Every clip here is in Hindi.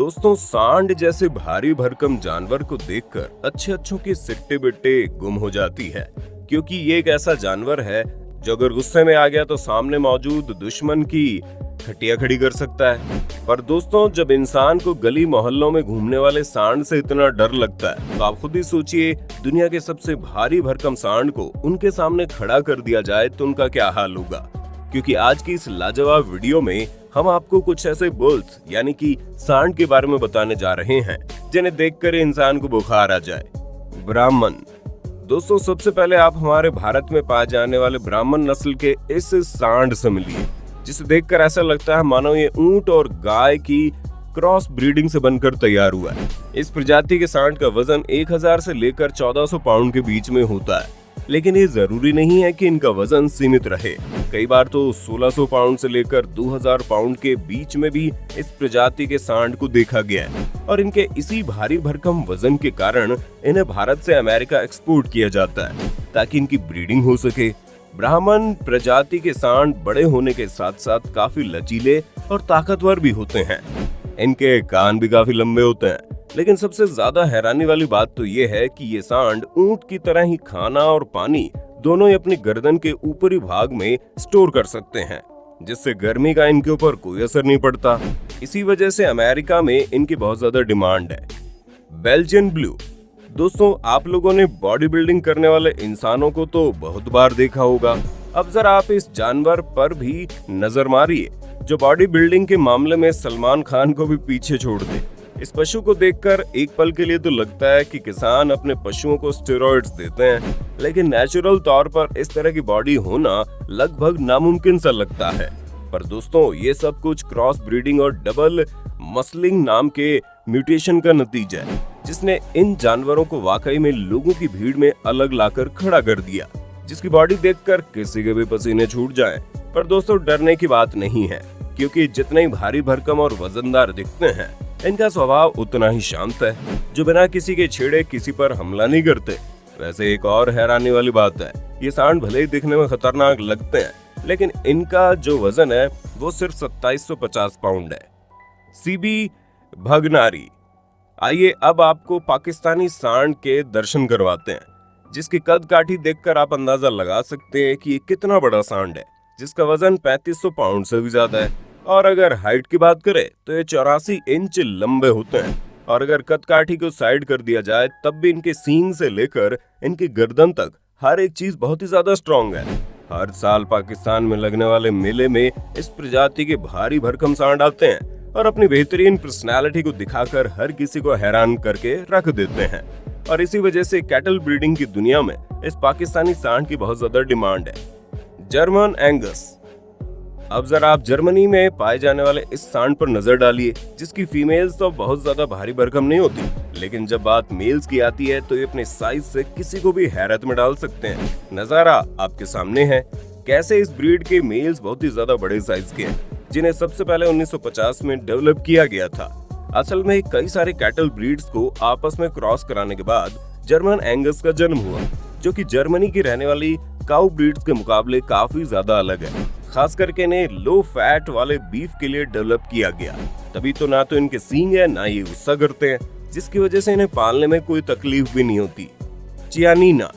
दोस्तों, सांड जैसे भारी भरकम जानवर को देखकर अच्छों की सिट्टे बिट्टे गुम हो जाती है, क्योंकि ये एक ऐसा जानवर है जो अगर गुस्से में आ गया तो सामने मौजूद दुश्मन की खटिया खड़ी कर सकता है। पर दोस्तों, जब इंसान को गली मोहल्लों में घूमने वाले सांड से इतना डर लगता है, तो आप खुद ही सोचिए दुनिया के सबसे भारी भरकम सांड को उनके सामने खड़ा कर दिया जाए तो उनका क्या हाल होगा। क्योंकि आज की इस लाजवाब वीडियो में हम आपको कुछ ऐसे बुल्स यानी कि सांड के बारे में बताने जा रहे हैं जिन्हें देखकर इंसान को बुखार आ जाए। ब्राह्मण। दोस्तों, सबसे पहले आप हमारे भारत में पाए जाने वाले ब्राह्मण नस्ल के इस सांड से मिलिए, जिसे देखकर ऐसा लगता है मानो ये ऊंट और गाय की क्रॉस ब्रीडिंग से बनकर तैयार हुआ है। इस प्रजाति के सांड का वजन 1000 से लेकर 1400 पाउंड के बीच में होता है, लेकिन ये जरूरी नहीं है कि इनका वजन सीमित रहे। कई बार तो 1600 पाउंड से लेकर 2000 पाउंड के बीच में भी इस प्रजाति के सांड को देखा गया है, और इनके इसी भारी भरकम वजन के कारण इन्हें भारत से अमेरिका एक्सपोर्ट किया जाता है ताकि इनकी ब्रीडिंग हो सके। ब्राह्मण प्रजाति के सांड बड़े होने के साथ साथ काफी लचीले और ताकतवर भी होते हैं। इनके कान भी काफी लंबे होते हैं, लेकिन सबसे ज्यादा हैरानी वाली बात तो ये है कि ये सांड ऊंट की तरह ही खाना और पानी दोनों ही अपनी गर्दन के ऊपरी भाग में स्टोर कर सकते हैं, जिससे गर्मी का इनके ऊपर कोई असर नहीं पड़ता। इसी वजह से अमेरिका में इनकी बहुत ज्यादा डिमांड है। Belgian blue. दोस्तों, आप लोगों ने बॉडी बिल्डिंग करने वाले इंसानों को तो बहुत बार देखा होगा। अब जरा आप इस जानवर पर भी नजर मारिए, जो बॉडी बिल्डिंग के मामले में सलमान खान को भी पीछे छोड़ दे। इस पशु को देखकर एक पल के लिए तो लगता है कि किसान अपने पशुओं को स्टेरॉइड्स देते हैं, लेकिन नेचुरल तौर पर इस तरह की बॉडी होना लगभग नामुमकिन सा लगता है। पर दोस्तों, ये सब कुछ क्रॉस ब्रीडिंग और डबल मसलिंग नाम के म्यूटेशन का नतीजा है, जिसने इन जानवरों को वाकई में लोगों की भीड़ में अलग लाकर खड़ा कर दिया, जिसकी बॉडी देखकर किसी के भी पसीने छूट जाएं। पर दोस्तों, डरने की बात नहीं है, क्योंकि जितने ही भारी भरकम और वजनदार दिखते हैं, इनका स्वभाव उतना ही शांत है, जो बिना किसी के छेड़े किसी पर हमला नहीं करते। वैसे एक और हैरानी वाली बात है, ये सांड भले ही दिखने में खतरनाक लगते हैं, लेकिन इनका जो वजन है वो सिर्फ 2750 पाउंड है। सीबी भगनारी। आइए अब आपको पाकिस्तानी सांड के दर्शन करवाते हैं, जिसकी कद काठी देखकर आप अंदाजा लगा सकते हैं कि ये कितना बड़ा सांड है, जिसका वजन 3500 पाउंड से भी ज्यादा है। और अगर हाइट की बात करें तो ये 84 इंच लंबे होते हैं, और अगर कद काठी को साइड कर दिया जाए तब भी इनके सींग से लेकर इनकी गर्दन तक हर एक चीज बहुत ही ज्यादा स्ट्रॉन्ग है। हर साल पाकिस्तान में लगने वाले मेले में इस प्रजाति के भारी भरकम सांड आते हैं और अपनी बेहतरीन पर्सनैलिटी को दिखाकर हर किसी को हैरान करके रख देते हैं। और इसी वजह से कैटल ब्रीडिंग की दुनिया में इस पाकिस्तानी सांड की बहुत ज्यादा डिमांड है। German Angus. अब जरा आप जर्मनी में पाए जाने वाले इस सांड पर नजर डालिए, जिसकी फीमेल्स तो बहुत ज्यादा भारी भरकम नहीं होती, लेकिन जब बात मेल्स की आती है तो ये अपने साइज से किसी को भी हैरत में डाल सकते हैं। नजारा आपके सामने है, कैसे इस ब्रीड के मेल्स बहुत ही ज्यादा बड़े साइज के हैं, जिन्हें सबसे पहले 1950 में डेवलप किया गया था। असल में कई सारे कैटल ब्रीड्स को आपस में क्रॉस कराने के बाद जर्मन एंगस का जन्म हुआ, जो कि जर्मनी की रहने वाली काउ ब्रीड्स के मुकाबले काफी ज्यादा अलग है। खास करके इन्हें लो फैट वाले बीफ के लिए डेवलप किया गया। तभी तो ना तो इनके सींग है, ना ये गुस्सा करते हैं, जिसकी वजह से इन्हें पालने में कोई तकलीफ भी नहीं होती। चियानीना।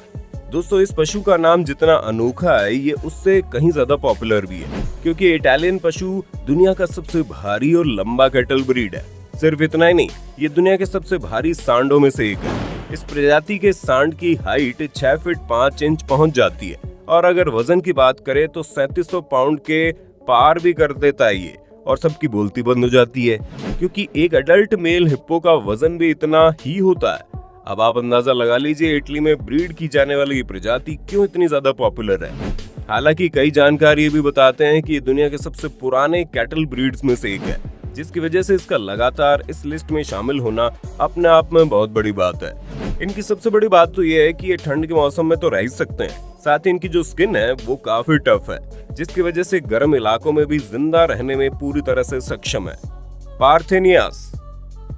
दोस्तों, इस पशु का नाम जितना अनोखा है, ये उससे कहीं ज्यादा पॉपुलर भी है, क्योंकि इटालियन पशु दुनिया का सबसे भारी और लंबा कैटल ब्रीड है। सिर्फ इतना ही नहीं, ये दुनिया के सबसे भारी सांडों में से एक है। इस प्रजाति के सांड की हाइट 6 फीट 5 इंच पहुंच जाती है, और अगर वजन की बात करें तो 3700 पाउंड के पार भी कर देता है ये, और सबकी बोलती बंद हो जाती है, क्योंकि एक अडल्ट मेल हिप्पो का वजन भी इतना ही होता है। अब आप अंदाजा लगा लीजिए इटली में ब्रीड की जाने वाली ये प्रजाति क्यों इतनी ज्यादा पॉपुलर है। हालांकि कई जानकार ये भी बताते हैं कि ये दुनिया के सबसे पुराने कैटल ब्रीड्स में से एक है, जिसकी वजह से इसका लगातार इस लिस्ट में शामिल होना अपने आप में बहुत बड़ी बात है। इनकी सबसे बड़ी बात तो ये है कि ये ठंड के मौसम में तो रह सकते हैं, साथ ही इनकी जो स्किन है वो काफी टफ है, जिसकी वजह से गर्म इलाकों में भी जिंदा रहने में पूरी तरह से सक्षम है। पार्थेनियास।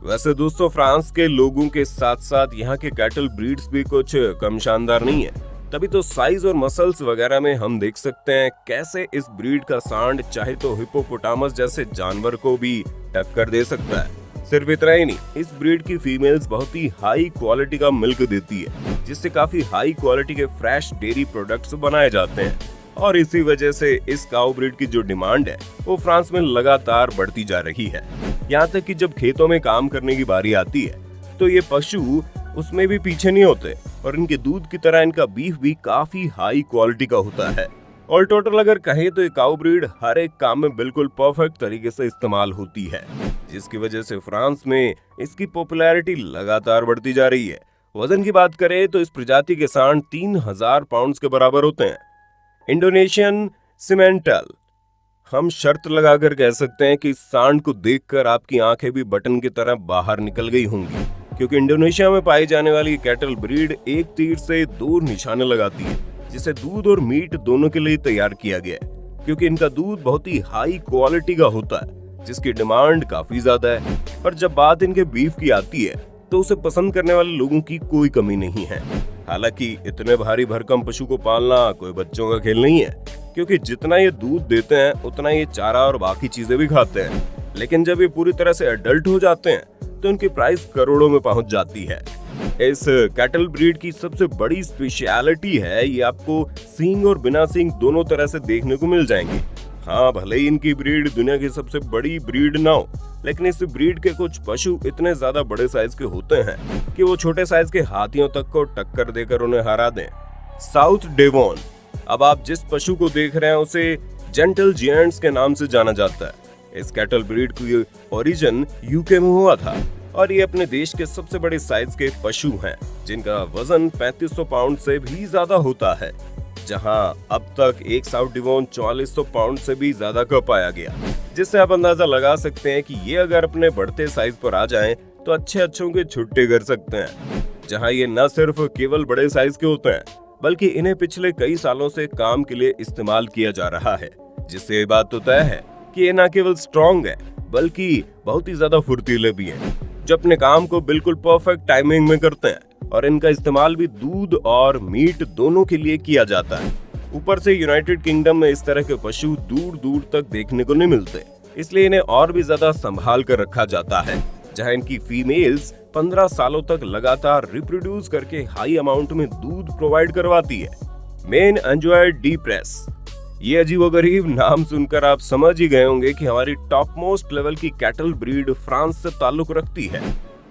वैसे दोस्तों, फ्रांस के लोगों के साथ साथ यहाँ के कैटल ब्रीड्स भी कुछ कम शानदार नहीं है। तभी तो साइज और मसल्स वगैरह में हम देख सकते हैं कैसे इस ब्रीड का सांड चाहे तो हिप्पोपोटामस जैसे जानवर को भी टक्कर दे सकता है। सिर्फ इतना ही नहीं, इस ब्रीड की फीमेल्स बहुत ही हाई क्वालिटी का मिल्क देती है, जिससे काफी हाई क्वालिटी के फ्रेश डेयरी प्रोडक्ट्स बनाए जाते हैं। और इसी वजह से इस काऊ ब्रीड की जो डिमांड है वो फ्रांस में लगातार बढ़ती जा रही है। यहाँ तक कि जब खेतों में काम करने की बारी आती है तो ये पशु उसमें भी पीछे नहीं होते और इनके दूध की तरह इनका बीफ भी काफी हाई क्वालिटी का होता है। और टोटल अगर कहें तो ये काऊ ब्रीड हर एक काम में बिल्कुल परफेक्ट तरीके से इस्तेमाल होती है, जिसकी वजह से फ्रांस में इसकी पॉपुलैरिटी लगातार बढ़ती जा रही है। वजन की बात करें तो इस प्रजाति के सांड 3000 पाउंड के बराबर होते हैं। इंडोनेशियन सिमेंटल, हम शर्त लगाकर कह सकते हैं कि इस सांड को देखकर आपकी आंखें भी बटन की तरह बाहर निकल गई होंगी, क्योंकि इंडोनेशिया में पाई जाने वाली कैटल ब्रीड एक तीर से 2 निशाने लगाती है, जिसे दूध और मीट दोनों के लिए तैयार किया गया है। क्योंकि इनका दूध बहुत ही हाई क्वालिटी का होता है, जिसकी डिमांड काफी ज्यादा है। और जब बात इनके बीफ की आती है तो उसे पसंद करने वाले लोगों की कोई कमी नहीं है। हालांकि इतने भारी भरकम पशु को पालना कोई बच्चों का खेल नहीं है, क्योंकि जितना ये दूध देते हैं उतना ये चारा और बाकी चीजें भी खाते हैं। लेकिन जब ये पूरी तरह से एडल्ट हो जाते हैं तो इनकी प्राइस करोड़ों में पहुंच जाती है। इस कैटल ब्रीड की सबसे बड़ी स्पेशलिटी है ये आपको सींग और बिना सींग दोनों तरह से देखने को मिल जाएंगे। हाँ, भले ही इनकी ब्रीड दुनिया की सबसे बड़ी ब्रीड ना हो, लेकिन इस ब्रीड के कुछ पशु इतने ज्यादा बड़े साइज के होते हैं कि वो छोटे साइज के हाथियों तक को टक्कर देकर उन्हें हरा दें। साउथ डेवोन, अब आप जिस पशु को देख रहे हैं उसे जेंटल जियंट्स के नाम से जाना जाता है। इस कैटल ब्रीड की ओरिजिन यूके में हुआ था और ये अपने देश के सबसे बड़े साइज के पशु हैं, जिनका वजन 3500 पाउंड से भी ज्यादा होता है, जहां अब तक एक साउथ डिवोन 4400 पाउंड से भी ज्यादा का पाया गया। जिससे आप अंदाजा लगा सकते हैं कि ये अगर अपने बढ़ते साइज पर आ जाएं तो अच्छों के छुट्टे कर सकते हैं। जहां ये न सिर्फ केवल बड़े साइज के होते हैं, बल्कि इन्हें पिछले कई सालों से काम के लिए इस्तेमाल किया जा रहा है, जिससे ये बात तो तय है कि ये न केवल स्ट्रॉन्ग है बल्कि बहुत ही ज्यादा फुर्तीले भी हैं, जो अपने काम को बिल्कुल परफेक्ट टाइमिंग में करते हैं। और इनका इस्तेमाल भी दूध और मीट दोनों के लिए किया जाता है। ऊपर से यूनाइटेड किंगडम में इस तरह के पशु दूर दूर तक देखने को नहीं मिलते, इसलिए इन्हें और भी ज्यादा संभाल कर रखा जाता है। जहां इनकी फीमेल्स 15 सालों तक लगातार रिप्रोड्यूस करके हाई अमाउंट में दूध प्रोवाइड करवाती है। मेन एंजॉय डी प्रेस, ये अजीबोगरीब नाम सुनकर आप समझ ही गए होंगे कि हमारी टॉप मोस्ट लेवल की कैटल ब्रीड फ्रांस से ताल्लुक रखती है,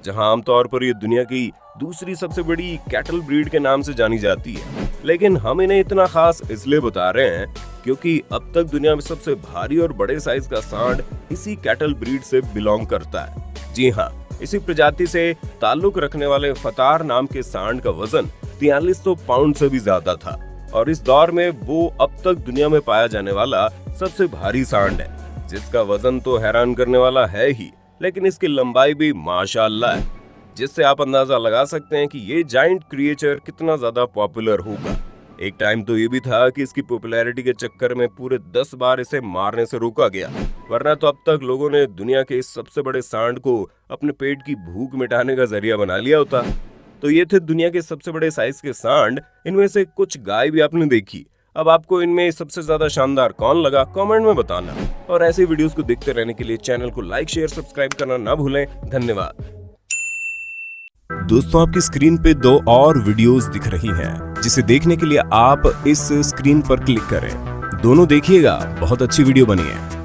जहां आमतौर पर ये दुनिया की दूसरी सबसे बड़ी कैटल ब्रीड के नाम से जानी जाती है। लेकिन हम इन्हें इतना खास इसलिए बता रहे हैं क्योंकि अब तक दुनिया में सबसे भारी और बड़े साइज का सांड इसी कैटल ब्रीड से बिलोंग करता है। जी हाँ, इसी प्रजाति से ताल्लुक रखने वाले फतार नाम के सांड का वजन 4300 पाउंड से भी ज्यादा था और इस दौर में वो अब तक दुनिया में पाया जाने वाला सबसे भारी सांड है, जिसका वजन तो हैरान करने वाला है ही, लेकिन इसकी लंबाई भी माशाअल्लाह है, जिससे आप अंदाजा लगा सकते हैं कि ये जायंट क्रिएचर कितना ज्यादा पॉपुलर होगा। एक टाइम तो ये भी था कि इसकी पॉपुलैरिटी के चक्कर में पूरे 10 बार इसे मारने से रोका गया, वरना तो अब तक लोगों ने दुनिया के इस सबसे बड़े सांड को अपने पेट की भूख मिटाने का जरिया बना लिया होता। तो ये थे दुनिया के सबसे बड़े साइज के सांड। इनमें से कुछ गाय भी आपने देखी। अब आपको इनमें सबसे ज्यादा शानदार कौन लगा, कमेंट में बताना। और ऐसे वीडियोस को देखते रहने के लिए चैनल को लाइक, शेयर, सब्सक्राइब करना ना भूलें। धन्यवाद। दोस्तों, आपकी स्क्रीन पे 2 और वीडियोस दिख रही हैं, जिसे देखने के लिए आप इस स्क्रीन पर क्लिक करें। दोनों देखिएगा, बहुत अच्छी वीडियो बनी है।